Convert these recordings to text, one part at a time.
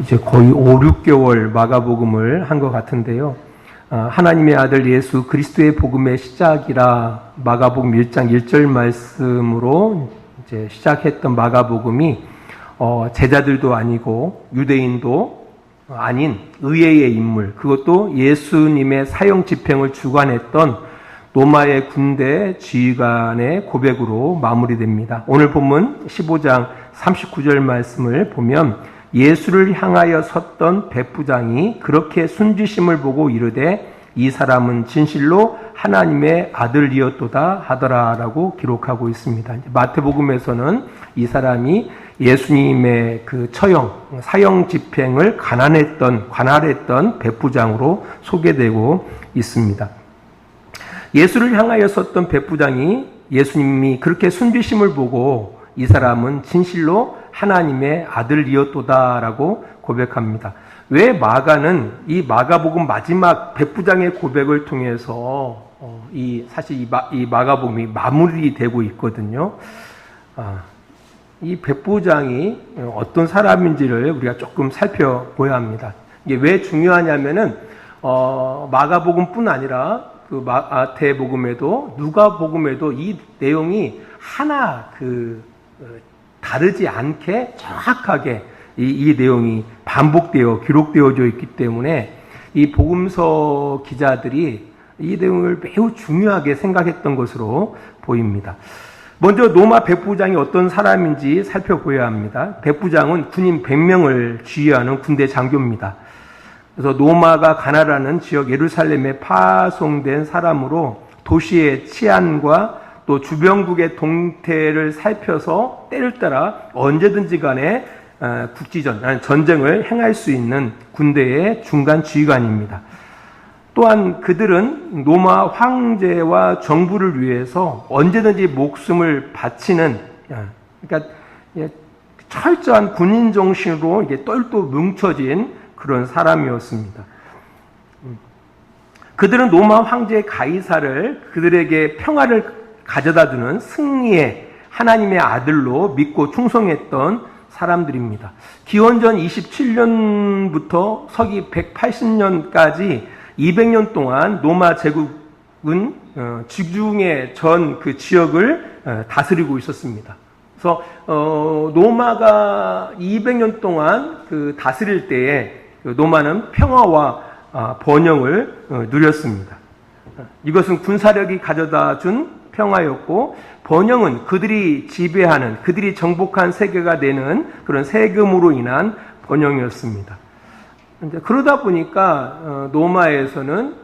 이제 거의 5, 6개월 마가복음을 한 것 같은데요. 하나님의 아들 예수 그리스도의 복음의 시작이라 마가복음 1장 1절 말씀으로 이제 시작했던 마가복음이 제자들도 아니고 유대인도 아닌 의외의 인물, 그것도 예수님의 사형 집행을 주관했던 로마의 군대 지휘관의 고백으로 마무리됩니다. 오늘 본문 15장 39절 말씀을 보면 예수를 향하여 섰던 백부장이 그렇게 순지심을 보고 이르되 이 사람은 진실로 하나님의 아들이었도다 하더라라고 기록하고 있습니다. 마태복음에서는 이 사람이 예수님의 그 사형 집행을 관할했던 백부장으로 소개되고 있습니다. 예수를 향하여 섰던 백부장이 예수님이 그렇게 순지심을 보고 이 사람은 진실로 하나님의 아들이었도다라고 고백합니다. 왜 마가는 이 마가복음 마지막 백부장의 고백을 통해서 사실 이 마가복음이 마무리되고 있거든요. 이 백부장이 어떤 사람인지를 우리가 조금 살펴봐야 합니다. 이게 왜 중요하냐면은 마가복음뿐 아니라 그 마태복음에도 누가복음에도 이 내용이 하나 다르지 않게 정확하게 이 내용이 반복되어 기록되어져 있기 때문에 이 복음서 기자들이 이 내용을 매우 중요하게 생각했던 것으로 보입니다. 먼저 로마 백부장이 어떤 사람인지 살펴보아야 합니다. 백부장은 군인 100명을 지휘하는 군대 장교입니다. 그래서 로마가 가나라는 지역 예루살렘에 파송된 사람으로 도시의 치안과 또 주변국의 동태를 살펴서 때를 따라 언제든지 간에 전쟁을 행할 수 있는 군대의 중간 지휘관입니다. 또한 그들은 로마 황제와 정부를 위해서 언제든지 목숨을 바치는, 그러니까 철저한 군인 정신으로 이게 똘똘 뭉쳐진 그런 사람이었습니다. 그들은 로마 황제 가이사를 그들에게 평화를 가져다 주는 승리의 하나님의 아들로 믿고 충성했던 사람들입니다. 기원전 27년부터 서기 180년까지 200년 동안 로마 제국은 지중해 전 그 지역을 다스리고 있었습니다. 그래서 로마가 200년 동안 다스릴 때에 로마는 평화와 번영을 누렸습니다. 이것은 군사력이 가져다 준 평화였고, 번영은 그들이 지배하는, 그들이 정복한 세계가 내는 그런 세금으로 인한 번영이었습니다. 그러다 보니까 로마에서는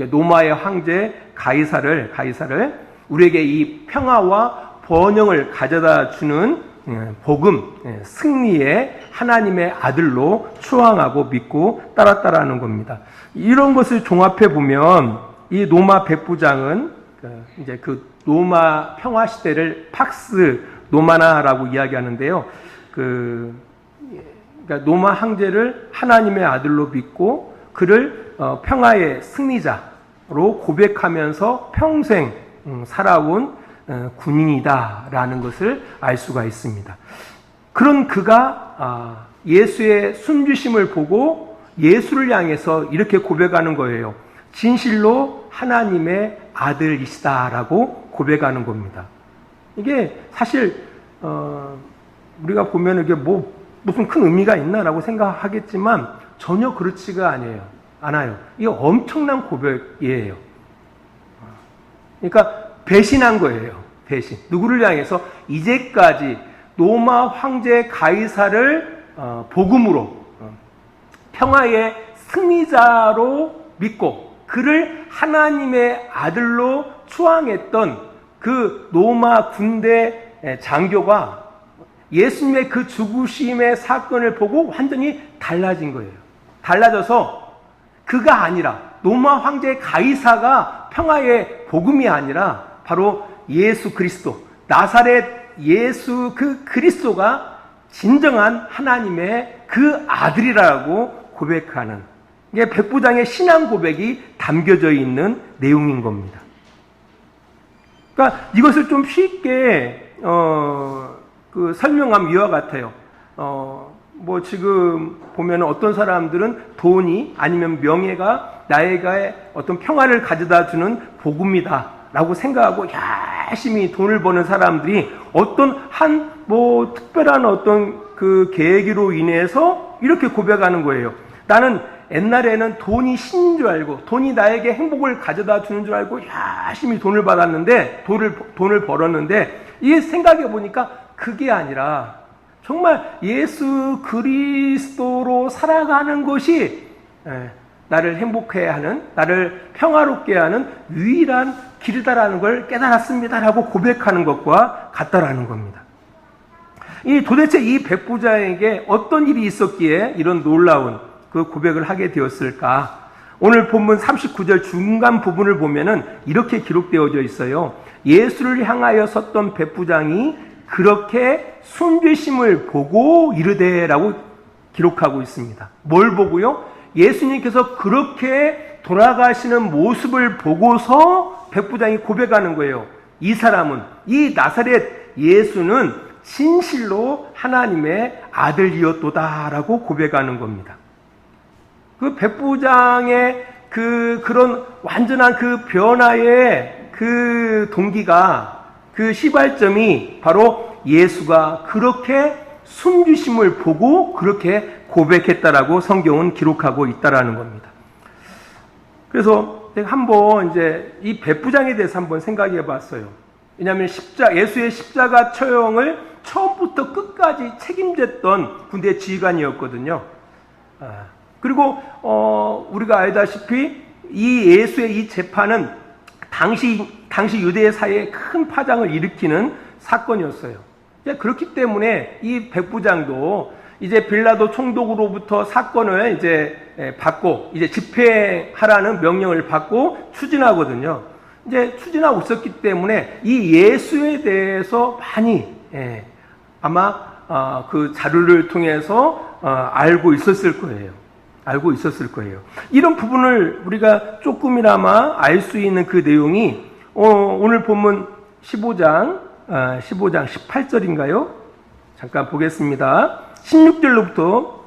로마의 황제 가이사를 우리에게 이 평화와 번영을 가져다 주는 복음, 승리의 하나님의 아들로 추앙하고 믿고 따랐다라는 겁니다. 이런 것을 종합해 보면 이 로마 백부장은 이제 그 로마 평화 시대를 팍스 노마나라고 이야기하는데요. 그러니까 로마 황제를 하나님의 아들로 믿고 그를 평화의 승리자로 고백하면서 평생 살아온 군인이다라는 것을 알 수가 있습니다. 그런 그가 예수의 순주심을 보고 예수를 향해서 이렇게 고백하는 거예요. 진실로 하나님의 아들이시다라고 고백하는 겁니다. 이게 사실 우리가 보면 이게 무슨 큰 의미가 있나라고 생각하겠지만 전혀 그렇지가 않아요. 이게 엄청난 고백이에요. 그러니까 배신한 거예요. 배신. 누구를 향해서? 이제까지 로마 황제 가이사를 복음으로 평화의 승리자로 믿고 그를 하나님의 아들로 추앙했던 그 로마 군대 장교가 예수님의 그 죽으심의 사건을 보고 완전히 달라진 거예요. 달라져서 그가 아니라 로마 황제 가이사가 평화의 복음이 아니라 바로 예수 그리스도, 나사렛 예수 그 그리스도가 진정한 하나님의 그 아들이라고 고백하는, 이게 백부장의 신앙 고백이 담겨져 있는 내용인 겁니다. 그러니까 이것을 좀 쉽게 설명하면 이와 같아요. 뭐 지금 보면 어떤 사람들은 돈이 아니면 명예가 나에게 어떤 평화를 가져다 주는 복음이다 라고 생각하고 열심히 돈을 버는 사람들이 어떤 뭐 특별한 어떤 그 계기로 인해서 이렇게 고백하는 거예요. 나는 옛날에는 돈이 신인 줄 알고 돈이 나에게 행복을 가져다 주는 줄 알고 열심히 돈을 받았는데 돈을 벌었는데 이게 생각해 보니까 그게 아니라 정말 예수 그리스도로 살아가는 것이 나를 행복해 하는, 나를 평화롭게 하는 유일한 길이다라는 걸 깨달았습니다라고 고백하는 것과 같다라는 겁니다. 도대체 이 백부장에게 어떤 일이 있었기에 이런 놀라운 그 고백을 하게 되었을까? 오늘 본문 39절 중간 부분을 보면은 이렇게 기록되어져 있어요. 예수를 향하여 섰던 백부장이 그렇게 순죄심을 보고 이르되라고 기록하고 있습니다. 뭘 보고요? 예수님께서 그렇게 돌아가시는 모습을 보고서 백부장이 고백하는 거예요. 이 사람은, 이 나사렛 예수는 진실로 하나님의 아들이었도다라고 고백하는 겁니다. 그 백부장의 그런 완전한 그 변화의 그 동기가, 그 시발점이 바로 예수가 그렇게 숨주심을 보고 그렇게 고백했다라고 성경은 기록하고 있다라는 겁니다. 그래서 제가 한번 이제 이 백부장에 대해서 한번 생각해 봤어요. 왜냐하면 예수의 십자가 처형을 처음부터 끝까지 책임졌던 군대 지휘관이었거든요. 그리고 우리가 알다시피 이 예수의 이 재판은 당시 유대 사회에 큰 파장을 일으키는 사건이었어요. 그렇기 때문에 이 백부장도 이제 빌라도 총독으로부터 사건을 이제 받고 이제 집행하라는 명령을 받고 추진하거든요. 이제 추진하고 있었기 때문에 이 예수에 대해서 많이 아마 그 자료를 통해서 알고 있었을 거예요. 알고 있었을 거예요. 이런 부분을 우리가 조금이나마 알 수 있는 그 내용이 오늘 본문 15장 18절인가요? 잠깐 보겠습니다. 16절로부터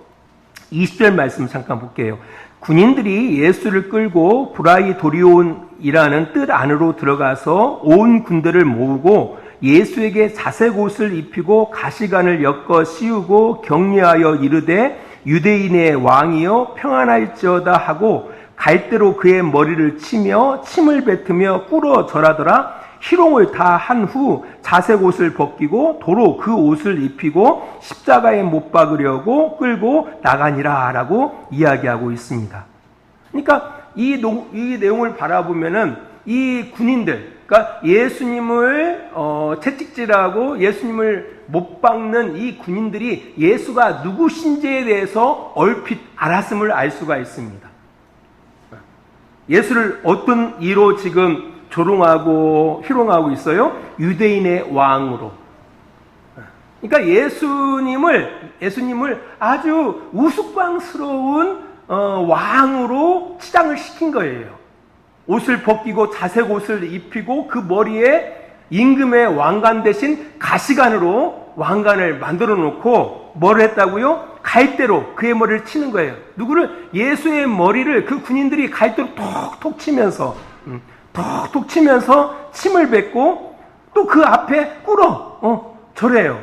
20절 말씀 잠깐 볼게요. 군인들이 예수를 끌고 브라이도리온이라는 뜰 안으로 들어가서 온 군대를 모으고 예수에게 자색 옷을 입히고 가시관을 엮어 씌우고 격려하여 이르되 유대인의 왕이여 평안할지어다 하고 갈대로 그의 머리를 치며 침을 뱉으며 꿇어 절하더라. 희롱을 다 한 후 자색 옷을 벗기고 도로 그 옷을 입히고 십자가에 못 박으려고 끌고 나가니라 라고 이야기하고 있습니다. 그러니까 이 내용을 바라보면은 이 군인들, 그러니까 예수님을 채찍질하고 예수님을 못 박는 이 군인들이 예수가 누구신지에 대해서 얼핏 알았음을 알 수가 있습니다. 예수를 어떤 이로 지금 조롱하고 희롱하고 있어요? 유대인의 왕으로. 그러니까 예수님을 아주 우스꽝스러운 왕으로 치장을 시킨 거예요. 옷을 벗기고 자색 옷을 입히고 그 머리에 임금의 왕관 대신 가시관으로 왕관을 만들어 놓고 뭘 했다고요? 갈대로 그의 머리를 치는 거예요. 누구를? 예수의 머리를 그 군인들이 갈대로 톡톡 치면서 침을 뱉고 또 그 앞에 꿇어 절해요.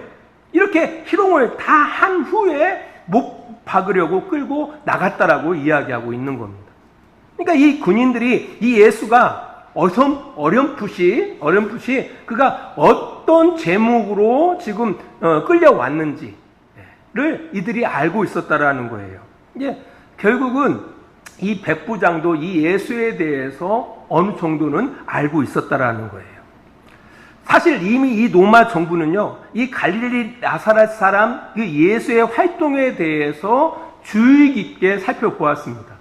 이렇게 희롱을 다 한 후에 못 박으려고 끌고 나갔다라고 이야기하고 있는 겁니다. 그러니까 이 군인들이 이 예수가 어렴풋이 그가 어떤 제목으로 지금 끌려왔는지를 이들이 알고 있었다라는 거예요. 이제 결국은 이 백부장도 이 예수에 대해서 어느 정도는 알고 있었다라는 거예요. 사실 이미 이 로마 정부는요, 이 갈릴리 나사렛 사람 그 예수의 활동에 대해서 주의 깊게 살펴보았습니다.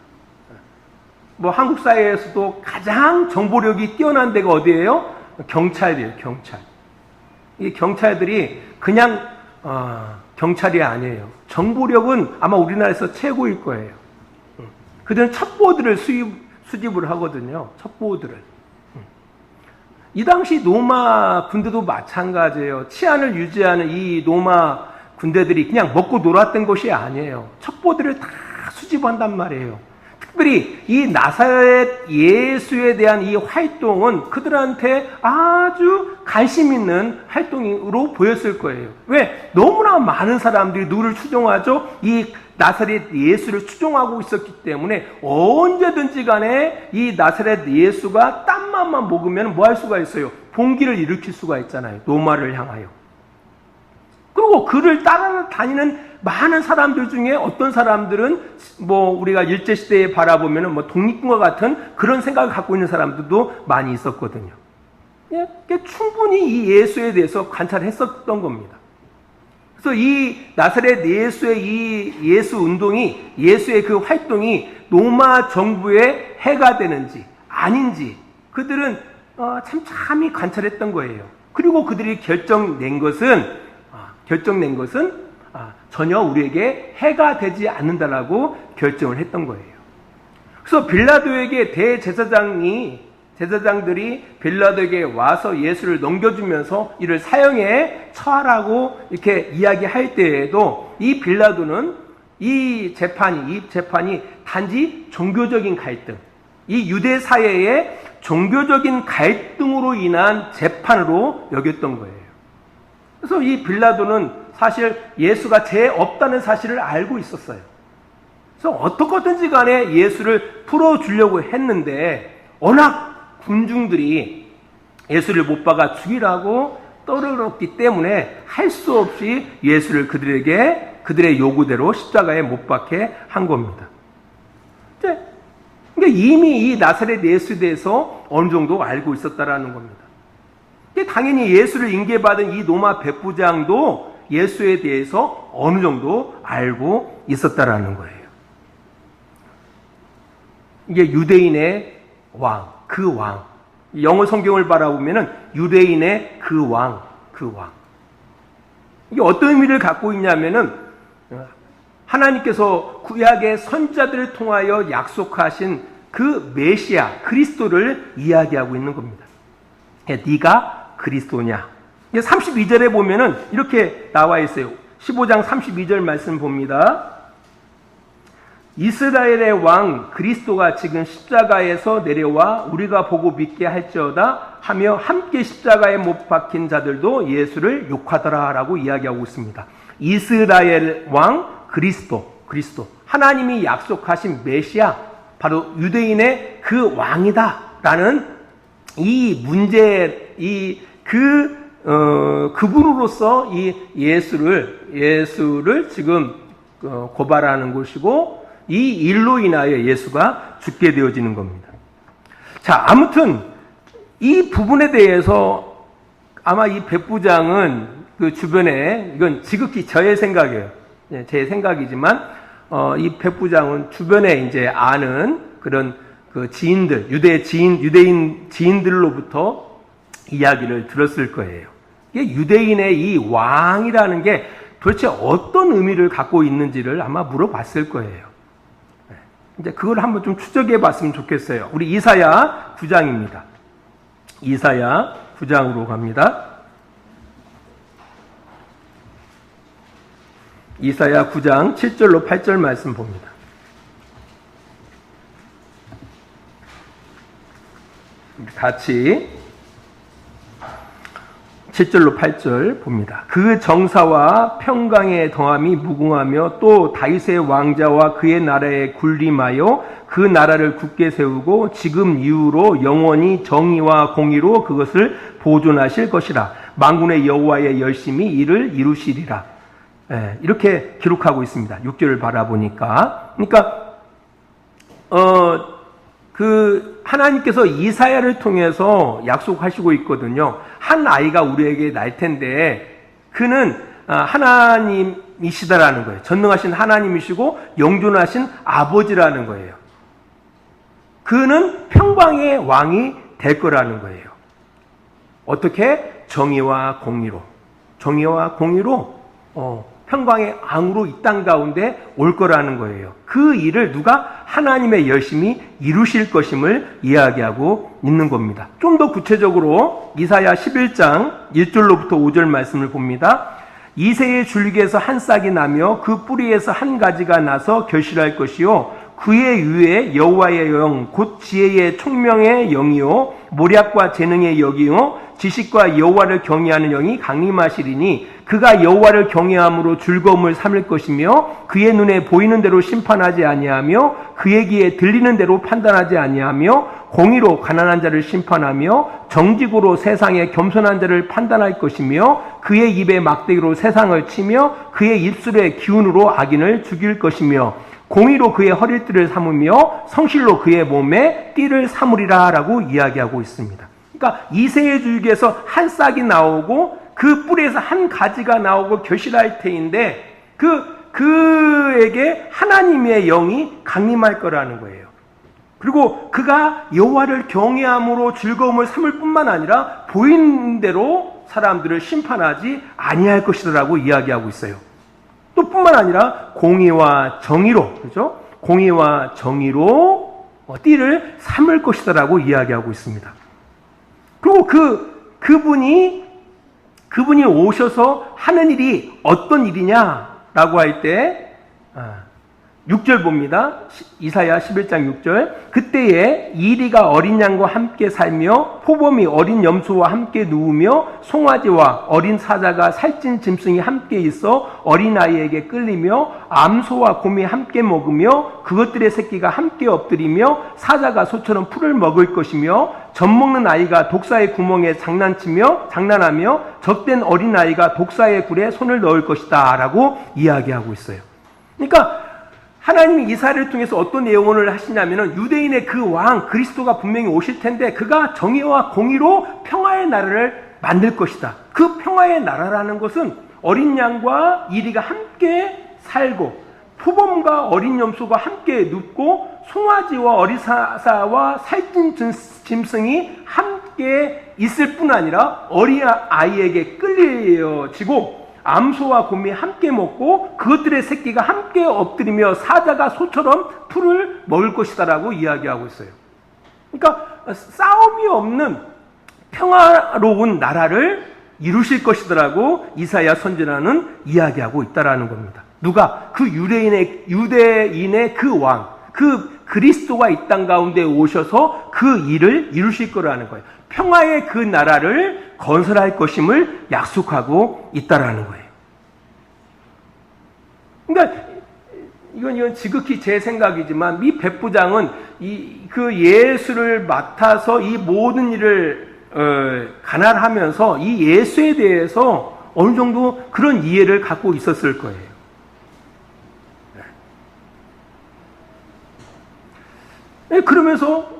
뭐 한국 사회에서도 가장 정보력이 뛰어난 데가 어디예요? 경찰이에요, 경찰. 이 경찰들이 그냥 경찰이 아니에요. 정보력은 아마 우리나라에서 최고일 거예요. 그들은 첩보들을 수집을 하거든요. 첩보들을. 이 당시 로마 군대도 마찬가지예요. 치안을 유지하는 이 로마 군대들이 그냥 먹고 놀았던 것이 아니에요. 첩보들을 다 수집한단 말이에요. 특별히 이 나사렛 예수에 대한 이 활동은 그들한테 아주 관심 있는 활동으로 보였을 거예요. 왜? 너무나 많은 사람들이 누구를 추종하죠? 이 나사렛 예수를 추종하고 있었기 때문에 언제든지 간에 이 나사렛 예수가 땀만 먹으면 뭐 할 수가 있어요? 봉기를 일으킬 수가 있잖아요. 로마를 향하여. 그리고 그를 따라다니는 많은 사람들 중에 어떤 사람들은 뭐 우리가 일제시대에 바라보면 뭐 독립군과 같은 그런 생각을 갖고 있는 사람들도 많이 있었거든요. 충분히 이 예수에 대해서 관찰했었던 겁니다. 그래서 이 나사렛 예수의 이 예수 운동이, 예수의 그 활동이 로마 정부의 해가 되는지 아닌지 그들은 참참히 관찰했던 거예요. 그리고 그들이 결정낸 것은 전혀 우리에게 해가 되지 않는다라고 결정을 했던 거예요. 그래서 빌라도에게 제사장들이 빌라도에게 와서 예수를 넘겨주면서 이를 사형에 처하라고 이렇게 이야기할 때에도 이 빌라도는 이 재판이 단지 종교적인 갈등, 이 유대 사회의 종교적인 갈등으로 인한 재판으로 여겼던 거예요. 그래서 이 빌라도는 사실 예수가 죄 없다는 사실을 알고 있었어요. 그래서 어떻게든지 간에 예수를 풀어주려고 했는데 워낙 군중들이 예수를 못 박아 죽이라고 떠들었기 때문에 할 수 없이 예수를 그들의 요구대로 십자가에 못 박게 한 겁니다. 그러니까 이미 이 나사렛 예수에 대해서 어느 정도 알고 있었다라는 겁니다. 당연히 예수를 인계받은 이 로마 백부장도 예수에 대해서 어느 정도 알고 있었다라는 거예요. 이게 유대인의 왕, 그 왕. 영어 성경을 바라보면은 유대인의 그 왕. 이게 어떤 의미를 갖고 있냐면은 하나님께서 구약의 선지자들을 통하여 약속하신 그 메시아, 그리스도를 이야기하고 있는 겁니다. 네가 그리스도냐? 32절에 보면은 이렇게 나와 있어요. 15장 32절 말씀 봅니다. 이스라엘의 왕 그리스도가 지금 십자가에서 내려와 우리가 보고 믿게 할지어다 하며 함께 십자가에 못 박힌 자들도 예수를 욕하더라 라고 이야기하고 있습니다. 이스라엘 왕 그리스도 하나님이 약속하신 메시아 바로 유대인의 그 왕이다 라는 이 문제 그분으로서 이 예수를 지금 고발하는 것이고 이 일로 인하여 예수가 죽게 되어지는 겁니다. 자, 아무튼 이 부분에 대해서 아마 이 백부장은 그 주변에 이건 지극히 저의 생각이에요. 제 생각이지만 이 백부장은 주변에 이제 아는 그런 그 지인들, 유대인 지인들로부터 이야기를 들었을 거예요. 이게 유대인의 이 왕이라는 게 도대체 어떤 의미를 갖고 있는지를 아마 물어봤을 거예요. 이제 그걸 한번 좀 추적해 봤으면 좋겠어요. 우리 이사야 9장입니다. 이사야 9장으로 갑니다. 이사야 9장 7절로 8절 말씀 봅니다. 같이 7절로 8절 봅니다. 그 정사와 평강의 덩함이 무궁하며 또 다윗의 왕자와 그의 나라에 군림하여 그 나라를 굳게 세우고 지금 이후로 영원히 정의와 공의로 그것을 보존하실 것이라. 만군의 여호와의 열심히 이를 이루시리라. 이렇게 기록하고 있습니다. 6절을 바라보니까. 그러니까 그 하나님께서 이사야를 통해서 약속하시고 있거든요. 한 아이가 우리에게 날 텐데 그는 하나님이시다라는 거예요. 전능하신 하나님이시고 영존하신 아버지라는 거예요. 그는 평강의 왕이 될 거라는 거예요. 어떻게? 정의와 공의로 평강의 왕으로 이 땅 가운데 올 거라는 거예요. 그 일을 누가? 하나님의 열심히 이루실 것임을 이야기하고 있는 겁니다. 좀 더 구체적으로 이사야 11장 1절로부터 5절 말씀을 봅니다. 이새의 줄기에서 한 싹이 나며 그 뿌리에서 한 가지가 나서 결실할 것이요 그의 위에 여호와의 영 곧 지혜의 총명의 영이요 모략과 재능의 영이요 지식과 여호와를 경외하는 영이 강림하시리니 그가 여호와를 경외함으로 즐거움을 삼을 것이며 그의 눈에 보이는 대로 심판하지 아니하며 그의 귀에 들리는 대로 판단하지 아니하며 공의로 가난한 자를 심판하며 정직으로 세상의 겸손한 자를 판단할 것이며 그의 입에 막대기로 세상을 치며 그의 입술의 기운으로 악인을 죽일 것이며 공의로 그의 허리띠를 삼으며 성실로 그의 몸에 띠를 삼으리라 라고 이야기하고 있습니다. 그러니까 이새의 줄기에서 한 싹이 나오고 그 뿌리에서 한 가지가 나오고 결실할 테인데 그에게 하나님의 영이 강림할 거라는 거예요. 그리고 그가 여호와를 경외함으로 즐거움을 삼을 뿐만 아니라 보이는 대로 사람들을 심판하지 아니할 것이라고 이야기하고 있어요. 또 뿐만 아니라 공의와 정의로, 그죠? 공의와 정의로 띠를 삼을 것이다라고 이야기하고 있습니다. 그리고 그분이 오셔서 하는 일이 어떤 일이냐라고 할 때 6절 봅니다. 이사야 11장 6절. 그때에 이리가 어린 양과 함께 살며 포범이 어린 염소와 함께 누우며 송아지와 어린 사자가 살찐 짐승이 함께 있어 어린아이에게 끌리며 암소와 곰이 함께 먹으며 그것들의 새끼가 함께 엎드리며 사자가 소처럼 풀을 먹을 것이며 젖먹는 아이가 독사의 구멍에 장난하며 젖된 어린아이가 독사의 굴에 손을 넣을 것이다 라고 이야기하고 있어요. 그러니까 하나님이 이사야를 통해서 어떤 예언을 하시냐면은 유대인의 그 왕 그리스도가 분명히 오실 텐데 그가 정의와 공의로 평화의 나라를 만들 것이다. 그 평화의 나라라는 것은 어린 양과 이리가 함께 살고 표범과 어린 염소가 함께 눕고 송아지와 어린 사자와 살찐 짐승이 함께 있을 뿐 아니라 어린 아이에게 끌려지고 암소와 곰이 함께 먹고 그것들의 새끼가 함께 엎드리며 사자가 소처럼 풀을 먹을 것이다라고 이야기하고 있어요. 그러니까 싸움이 없는 평화로운 나라를 이루실 것이다라고 이사야 선지자는 이야기하고 있다라는 겁니다. 누가? 그 유대인의 그 왕, 그 그리스도가 이 땅 가운데 오셔서 그 일을 이루실 거라는 거예요. 평화의 그 나라를 건설할 것임을 약속하고 있다라는 거예요. 그러니까 이건 지극히 제 생각이지만 이 백부장은 그 예수를 맡아서 이 모든 일을 관할하면서 이 예수에 대해서 어느 정도 그런 이해를 갖고 있었을 거예요. 그러면서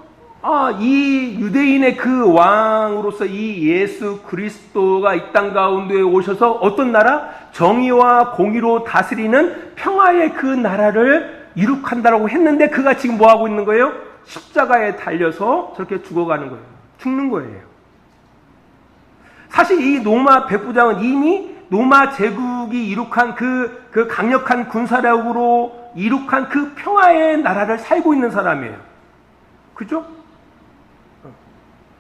이 유대인의 그 왕으로서 이 예수 그리스도가 이 땅 가운데 오셔서 어떤 나라? 정의와 공의로 다스리는 평화의 그 나라를 이룩한다라고 했는데 그가 지금 뭐 하고 있는 거예요? 십자가에 달려서 저렇게 죽어가는 거예요. 죽는 거예요. 사실 이 로마 백부장은 이미 로마 제국이 이룩한 그 강력한 군사력으로 이룩한 그 평화의 나라를 살고 있는 사람이에요. 그죠?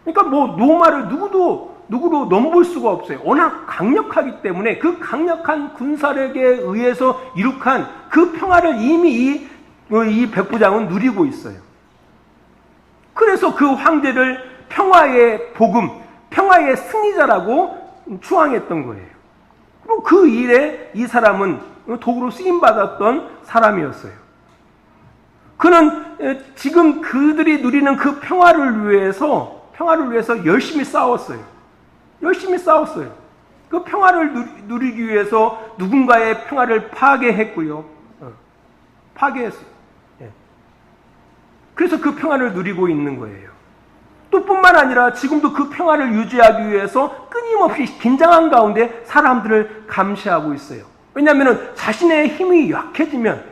그러니까 뭐 로마를 누구도 넘볼 수가 없어요. 워낙 강력하기 때문에 그 강력한 군사력에 의해서 이룩한 그 평화를 이미 이 백부장은 누리고 있어요. 그래서 그 황제를 평화의 복음, 평화의 승리자라고 추앙했던 거예요. 그리고 그 일에 이 사람은 도구로 쓰임받았던 사람이었어요. 그는 지금 그들이 누리는 그 평화를 위해서 열심히 싸웠어요. 그 평화를 누리기 위해서 누군가의 평화를 파괴했고요. 파괴했어요. 그래서 그 평화를 누리고 있는 거예요. 또 뿐만 아니라 지금도 그 평화를 유지하기 위해서 끊임없이 긴장한 가운데 사람들을 감시하고 있어요. 왜냐하면 자신의 힘이 약해지면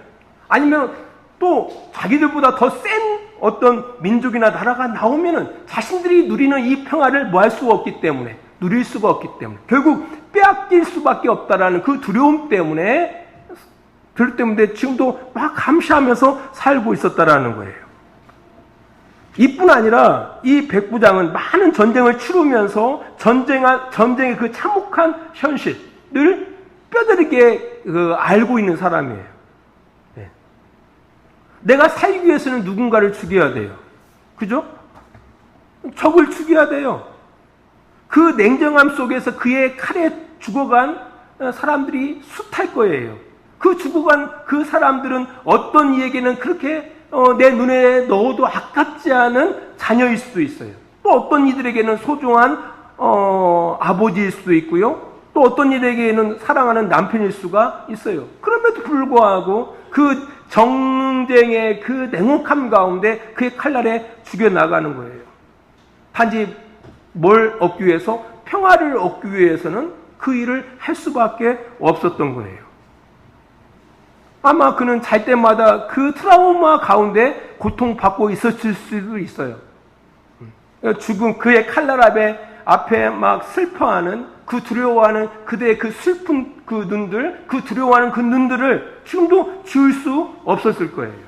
아니면 또 자기들보다 더 센 어떤 민족이나 나라가 나오면은 자신들이 누리는 이 평화를 뭐 할 수가 없기 때문에, 누릴 수가 없기 때문에 결국 빼앗길 수밖에 없다라는 그 두려움 때문에 지금도 막 감시하면서 살고 있었다라는 거예요. 이뿐 아니라 이 백부장은 많은 전쟁을 치르면서 전쟁의 그 참혹한 현실을 뼈저리게 알고 있는 사람이에요. 네. 내가 살기 위해서는 누군가를 죽여야 돼요. 그죠? 적을 죽여야 돼요. 그 냉정함 속에서 그의 칼에 죽어간 사람들이 숱할 거예요. 그 죽어간 그 사람들은 어떤 이에게는 그렇게 내 눈에 넣어도 아깝지 않은 자녀일 수도 있어요. 또 어떤 이들에게는 소중한 아버지일 수도 있고요. 또 어떤 이들에게는 사랑하는 남편일 수가 있어요. 그럼에도 불구하고 그 정쟁의 그 냉혹함 가운데 그의 칼날에 죽여나가는 거예요. 단지 뭘 얻기 위해서? 평화를 얻기 위해서는 그 일을 할 수밖에 없었던 거예요. 아마 그는 잘 때마다 그 트라우마 가운데 고통받고 있었을 수도 있어요. 죽은 그의 칼날 앞에 막 슬퍼하는, 그 두려워하는 그대의 그 슬픈 그 눈들, 그 두려워하는 그 눈들을 지금도 지울 수 없었을 거예요.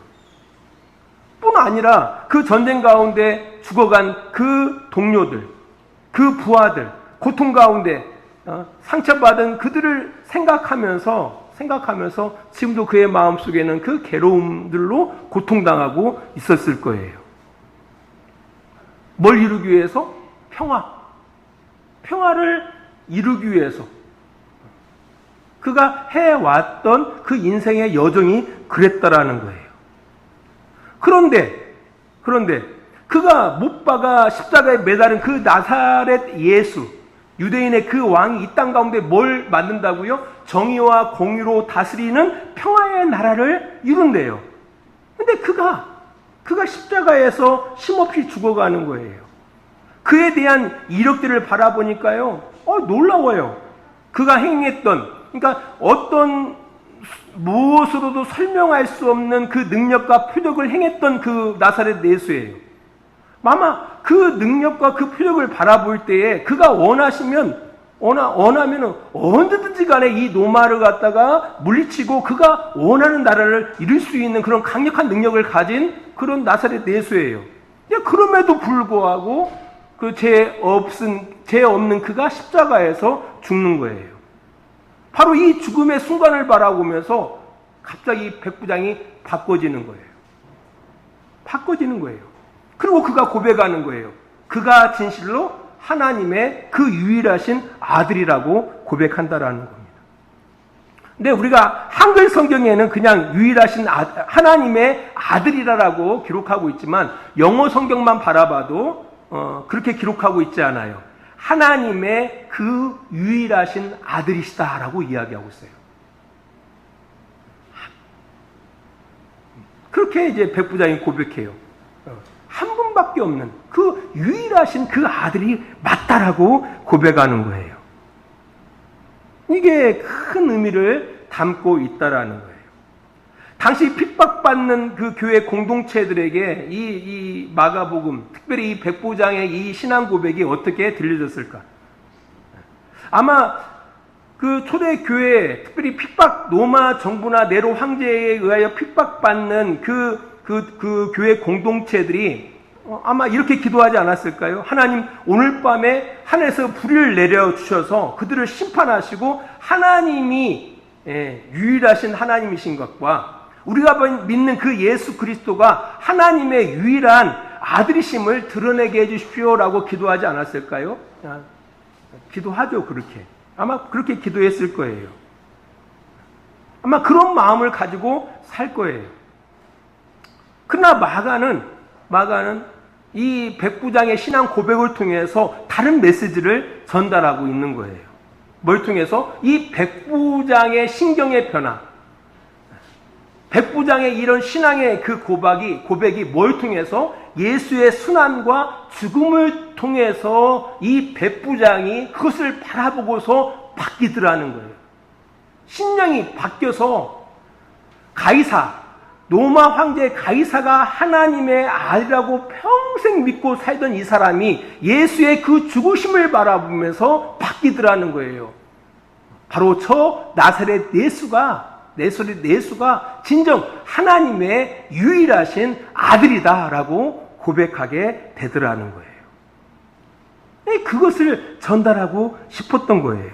뿐 아니라 그 전쟁 가운데 죽어간 그 동료들, 그 부하들, 고통 가운데 상처받은 그들을 생각하면서 지금도 그의 마음속에는 그 괴로움들로 고통당하고 있었을 거예요. 뭘 이루기 위해서? 평화를 이루기 위해서. 그가 해왔던 그 인생의 여정이 그랬다라는 거예요. 그런데 그가 못 박아 십자가에 매달은 그 나사렛 예수, 유대인의 그 왕이 이 땅 가운데 뭘 만든다고요? 정의와 공의로 다스리는 평화의 나라를 이룬대요. 근데 그가 십자가에서 힘없이 죽어가는 거예요. 그에 대한 이력들을 바라보니까요, 놀라워요. 그가 행했던, 그러니까 어떤 무엇으로도 설명할 수 없는 그 능력과 표적을 행했던 그 나사렛 예수예요. 아마 그 능력과 그 표적을 바라볼 때에 그가 원하면 언제든지 간에 이 노마를 갖다가 물리치고 그가 원하는 나라를 이룰 수 있는 그런 강력한 능력을 가진 그런 나사렛 예수예요. 그럼에도 불구하고 그 죄 없는 그가 십자가에서 죽는 거예요. 바로 이 죽음의 순간을 바라보면서 갑자기 백부장이 바꿔지는 거예요. 그리고 그가 고백하는 거예요. 그가 진실로 하나님의 그 유일하신 아들이라고 고백한다라는 겁니다. 근데 우리가 한글 성경에는 그냥 유일하신 하나님의 아들이라고 기록하고 있지만 영어 성경만 바라봐도 그렇게 기록하고 있지 않아요. 하나님의 그 유일하신 아들이시다라고 이야기하고 있어요. 그렇게 이제 백부장이 고백해요. 한 분밖에 없는 그 유일하신 그 아들이 맞다라고 고백하는 거예요. 이게 큰 의미를 담고 있다라는 거예요. 당시 핍박받는 그 교회 공동체들에게 이 마가복음, 특별히 이 백부장의 이 신앙 고백이 어떻게 들려졌을까? 아마 그 초대 교회, 특별히 로마 정부나 네로 황제에 의하여 핍박받는 그 교회 공동체들이 아마 이렇게 기도하지 않았을까요? 하나님, 오늘 밤에 하늘에서 불을 내려주셔서 그들을 심판하시고 하나님이 유일하신 하나님이신 것과 우리가 믿는 그 예수 그리스도가 하나님의 유일한 아들이심을 드러내게 해주십시오라고 기도하지 않았을까요? 기도하죠, 그렇게. 아마 그렇게 기도했을 거예요. 아마 그런 마음을 가지고 살 거예요. 그러나 마가는 이 백부장의 신앙 고백을 통해서 다른 메시지를 전달하고 있는 거예요. 뭘 통해서? 이 백부장의 신경의 변화, 백부장의 이런 신앙의 그 고백이 뭘 통해서? 예수의 순환과 죽음을 통해서 이 백부장이 그것을 바라보고서 바뀌더라는 거예요. 신령이 바뀌어서 로마 황제 가이사가 하나님의 아들이라고 평생 믿고 살던 이 사람이 예수의 그 죽으심을 바라보면서 바뀌더라는 거예요. 바로 저 나사렛 예수가 진정 하나님의 유일하신 아들이다라고 고백하게 되더라는 거예요. 그것을 전달하고 싶었던 거예요.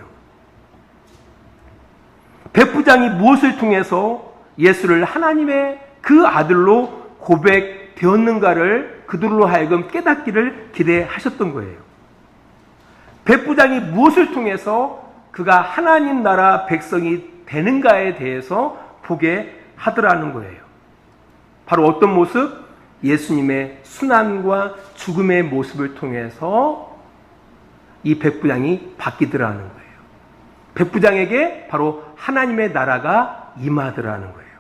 백부장이 무엇을 통해서 예수를 하나님의 그 아들로 고백되었는가를 그들로 하여금 깨닫기를 기대하셨던 거예요. 백부장이 무엇을 통해서 그가 하나님 나라 백성이 되는가에 대해서 보게 하더라는 거예요. 바로 어떤 모습? 예수님의 순환과 죽음의 모습을 통해서 이 백부장이 바뀌더라는 거예요. 백부장에게 바로 하나님의 나라가 임하더라는 거예요.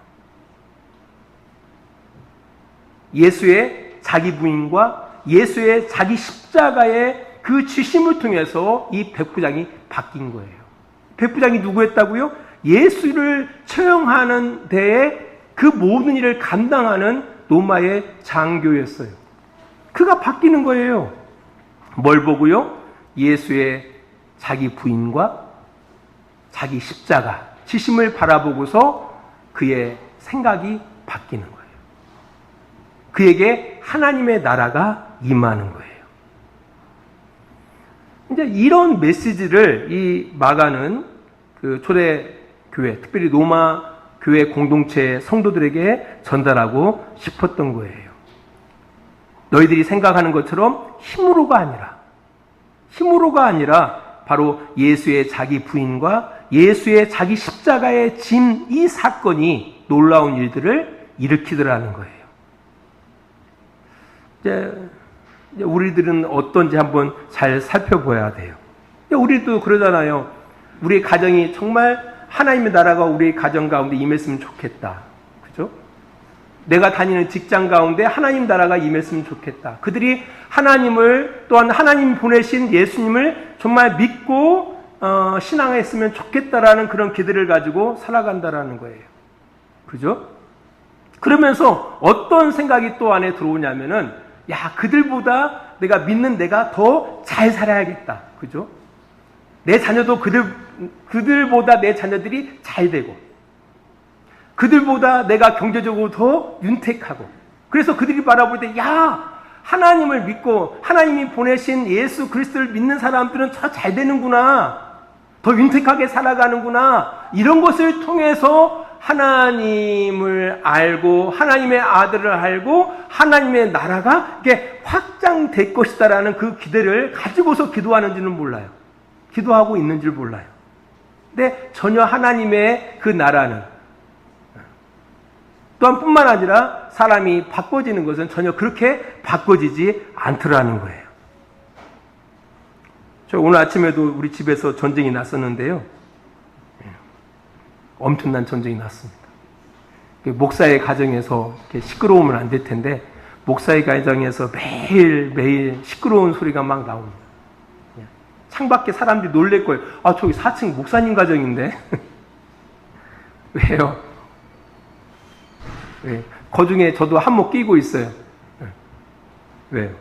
예수의 자기 부인과 예수의 자기 십자가의 그 지심을 통해서 이 백부장이 바뀐 거예요. 백부장이 누구였다고요? 예수를 처형하는 데에 그 모든 일을 감당하는 로마의 장교였어요. 그가 바뀌는 거예요. 뭘 보고요? 예수의 자기 부인과 자기 십자가, 지심을 바라보고서 그의 생각이 바뀌는 거예요. 그에게 하나님의 나라가 임하는 거예요. 이제 이런 메시지를 이 마가는 그 초대교회, 특별히 로마 교회 공동체 성도들에게 전달하고 싶었던 거예요. 너희들이 생각하는 것처럼 힘으로가 아니라 바로 예수의 자기 부인과 예수의 자기 십자가의 짐 이 사건이 놀라운 일들을 일으키더라는 거예요. 이제 우리들은 어떤지 한번 잘 살펴봐야 돼요. 우리도 그러잖아요. 우리 가정이 정말 하나님의 나라가 우리 가정 가운데 임했으면 좋겠다. 그죠? 내가 다니는 직장 가운데 하나님 나라가 임했으면 좋겠다. 그들이 하나님을 또한 하나님 보내신 예수님을 정말 믿고 신앙했으면 좋겠다라는 그런 기대를 가지고 살아간다라는 거예요. 그죠? 그러면서 어떤 생각이 또 안에 들어오냐면은 야, 그들보다 내가 믿는 내가 더 잘 살아야겠다. 그죠? 내 자녀도 그들보다 내 자녀들이 잘 되고, 그들보다 내가 경제적으로 더 윤택하고, 그래서 그들이 바라볼 때, 야, 하나님을 믿고 하나님이 보내신 예수 그리스도를 믿는 사람들은 더 잘 되는구나, 더 윤택하게 살아가는구나, 이런 것을 통해서 하나님을 알고 하나님의 아들을 알고 하나님의 나라가 이게 확장될 것이다라는 그 기대를 가지고서 기도하는지는 몰라요. 기도하고 있는 줄 몰라요. 근데 전혀 하나님의 그 나라는 또한 뿐만 아니라 사람이 바꿔지는 것은 전혀 그렇게 바꿔지지 않더라는 거예요. 저 오늘 아침에도 우리 집에서 전쟁이 났었는데요. 엄청난 전쟁이 났습니다. 목사의 가정에서 시끄러우면 안 될 텐데 목사의 가정에서 매일 시끄러운 소리가 막 나옵니다. 창밖에 사람들이 놀랄 거예요. 아, 저기 4층 목사님 가정인데. 왜요? 왜? 그중에 저도 한몫 끼고 있어요. 왜요?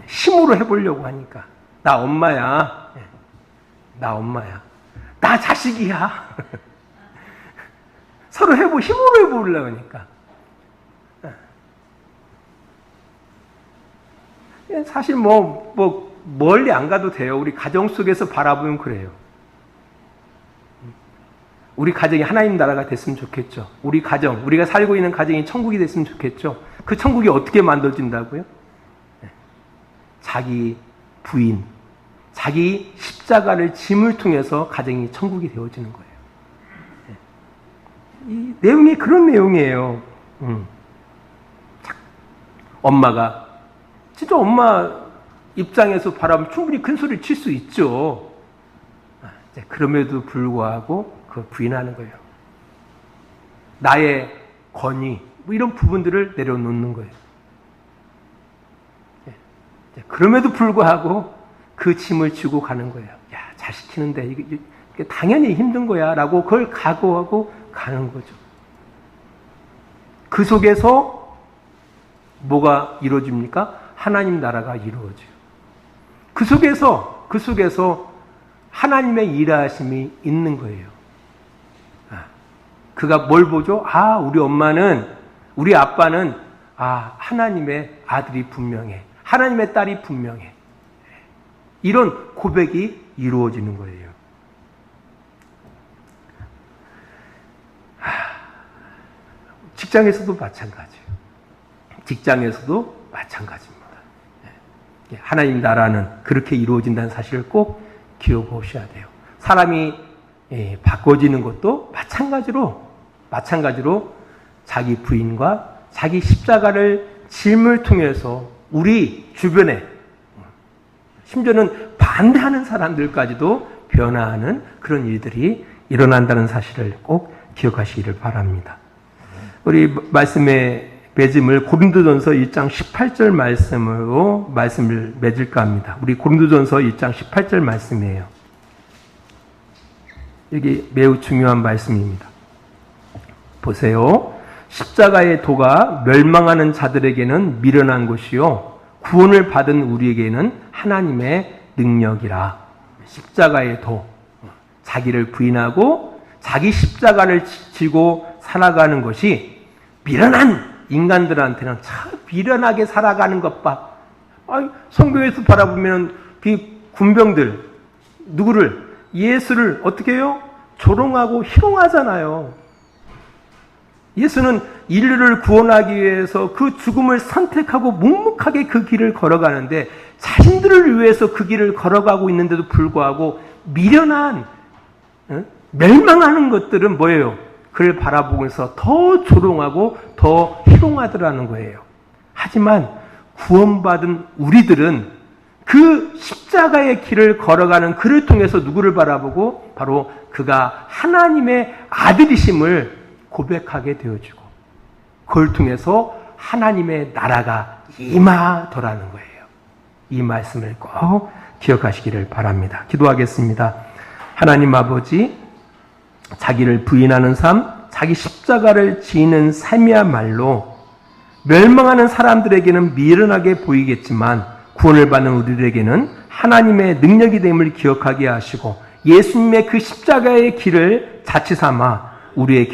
힘으로 해보려고 하니까. 나 엄마야. 나 엄마야. 나 자식이야. 서로 힘으로 해보려고 하니까. 사실 멀리 안 가도 돼요. 우리 가정 속에서 바라보면 그래요. 우리 가정이 하나님 나라가 됐으면 좋겠죠. 우리 가정, 우리가 살고 있는 가정이 천국이 됐으면 좋겠죠. 그 천국이 어떻게 만들어진다고요? 자기 부인, 자기 십자가를 짐을 통해서 가정이 천국이 되어지는 거예요. 이 내용이 그런 내용이에요. 엄마가 진짜 엄마 입장에서 바라보면 충분히 큰 소리를 칠 수 있죠. 그럼에도 불구하고 그걸 부인하는 거예요. 나의 권위, 이런 부분들을 내려놓는 거예요. 그럼에도 불구하고 그 짐을 지고 가는 거예요. 야, 잘 시키는데 이게 당연히 힘든 거야 라고 그걸 각오하고 가는 거죠. 그 속에서 뭐가 이루어집니까? 하나님 나라가 이루어져요. 그 속에서 하나님의 일하심이 있는 거예요. 그가 뭘 보죠? 아, 우리 아빠는 하나님의 아들이 분명해. 하나님의 딸이 분명해. 이런 고백이 이루어지는 거예요. 직장에서도 마찬가지예요. 직장에서도 마찬가지입니다. 하나님 나라는 그렇게 이루어진다는 사실을 꼭 기억하셔야 돼요. 사람이 바꿔지는 것도 마찬가지로 자기 부인과 자기 십자가를 짐을 통해서 우리 주변에 심지어는 반대하는 사람들까지도 변화하는 그런 일들이 일어난다는 사실을 꼭 기억하시기를 바랍니다. 우리 말씀의 맺음을 고린도전서 1장 18절 말씀으로 말씀을 맺을까 합니다. 우리 고린도전서 1장 18절 말씀이에요. 이게 매우 중요한 말씀입니다. 보세요. 십자가의 도가 멸망하는 자들에게는 미련한 것이요 구원을 받은 우리에게는 하나님의 능력이라. 십자가의 도, 자기를 부인하고 자기 십자가를 지고 살아가는 것이 미련한 인간들한테는 참 미련하게 살아가는 것 봐. 성경에서 바라보면 그 군병들 누구를 예수를 어떻게 해요? 조롱하고 희롱하잖아요. 예수는 인류를 구원하기 위해서 그 죽음을 선택하고 묵묵하게 그 길을 걸어가는데 자신들을 위해서 그 길을 걸어가고 있는데도 불구하고 미련한 멸망하는 것들은 뭐예요? 그를 바라보면서 더 조롱하고 더 희롱하더라는 거예요. 하지만 구원받은 우리들은 그 십자가의 길을 걸어가는 그를 통해서 누구를 바라보고 바로 그가 하나님의 아들이심을 고백하게 되어지고 그걸 통해서 하나님의 나라가 임하더라는 거예요. 이 말씀을 꼭 기억하시기를 바랍니다. 기도하겠습니다. 하나님 아버지, 자기를 부인하는 삶, 자기 십자가를 지는 삶이야말로 멸망하는 사람들에게는 미련하게 보이겠지만 구원을 받는 우리들에게는 하나님의 능력이 됨을 기억하게 하시고 예수님의 그 십자가의 길을 자취 삼아 우리의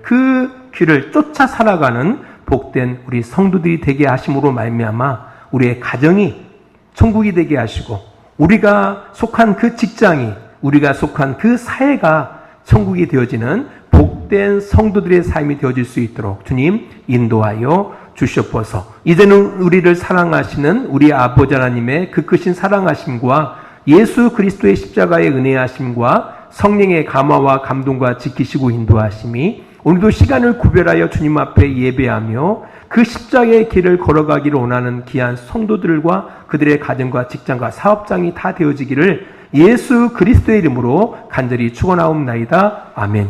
그 길을 쫓아 살아가는 복된 우리 성도들이 되게 하심으로 말미암아 우리의 가정이 천국이 되게 하시고 우리가 속한 그 직장이 우리가 속한 그 사회가 천국이 되어지는 복된 성도들의 삶이 되어질 수 있도록 주님 인도하여 주시옵소서. 이제는 우리를 사랑하시는 우리 아버지 하나님의 그 크신 사랑하심과 예수 그리스도의 십자가의 은혜하심과 성령의 감화와 감동과 지키시고 인도하심이 오늘도 시간을 구별하여 주님 앞에 예배하며 그 십자가의 길을 걸어가기를 원하는 귀한 성도들과 그들의 가정과 직장과 사업장이 다 되어지기를 예수 그리스도의 이름으로 간절히 축원하옵나이다. 아멘.